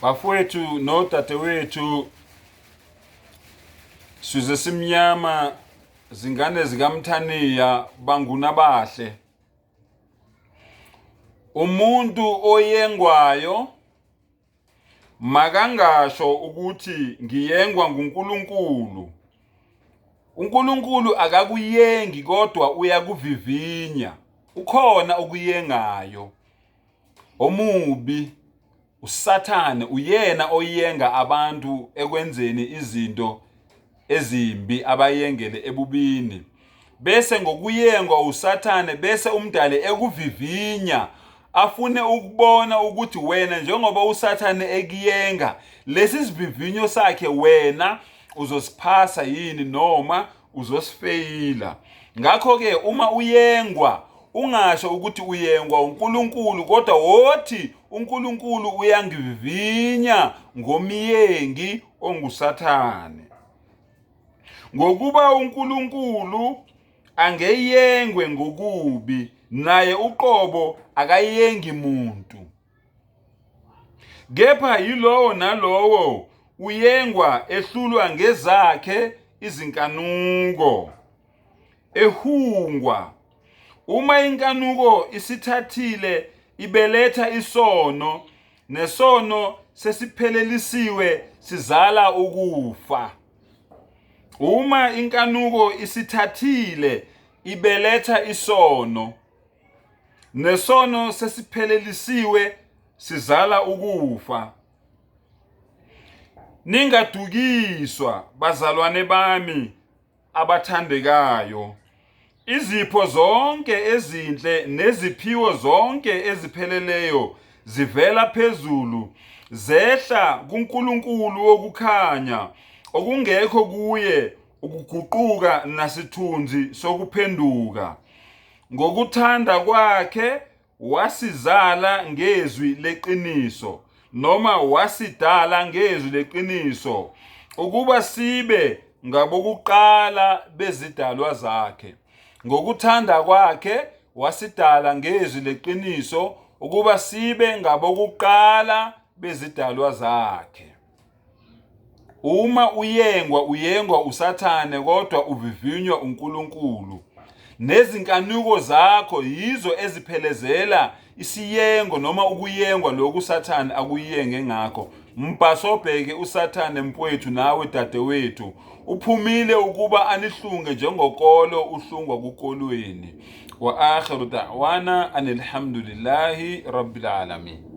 bafowethu nodadewethu, size simnyama, zingane zikaMthaniya, bangunabahle. Umuntu oyengwayo makangasho ukuthi ngiyengwa nguNkulunkulu. uNkulunkulu akakuyengi kodwa uyakuvivinya. Ukhona okuyengayo omubi, uSathane uyena oyenga abantu ekwenzeni izinto ezimbi abayengele ebubini. Bese ngokuyengwa uSathane bese umdali ekuvivinya afune ukubona ukuthi wena njengoba uSathane ekuyenga lesi sivivinyo sakhe wena uzosiphasa yini noma uzosifeyila. Ngakho ke uma uyengwa ungasho ukuthi uyengwa uNkulunkulu kodwa wothi uNkulunkulu uyangivivinya ngomyengi onguSathane. Ngokuba uNkulunkulu angeyengwe ngokubi, naye uqobo akayengi muntu. Kepha yilowo nalowo uyengwa ehlulwa ngezakhe izinkanuko, ehungwa. Uma inkanuko isithathile ibeletha isono, nesono sesiphelelisiwe sizala ukufa. Uma inkanuko isithathile ibeletha isono, nesono sesiphelelisiwe sizala ukufa. Ningadukiswa bazalwane bami abathandekayo. Izipho zonke ezinhle neziphiwo zonke ezipheleleyo zivela phezulu, zehla kuNkulunkulu wokukhanya, okungekho kuye ukuguquka nasithunzi sokuphenduka. Ngokuthanda kwakhe wasizala ngezwi leqiniso, noma wasidala ngezwi leqiniso, ukuba sibe ngabokuqala bezidalwa zakhe. Ngokuthanda kwakhe wasidala ngezwi leqiniso, ukuba sibe ngabokuqala bezidalwa zakhe. Uma uyengwa uSathane kodwa uvivinywa uNkulunkulu. Nezinkanuko zakho yizo eziphelezela isiyengo noma ukuyengwa lokhu uSathane akuyenge ngakho. Mpasobheke uSathane mfowethu nawe dadewethu, uphumile ukuba anihlunge njengokolo uhlungwa kukolweni. Wa akhiru da'wana anilhamdulillahi rabbil alamin.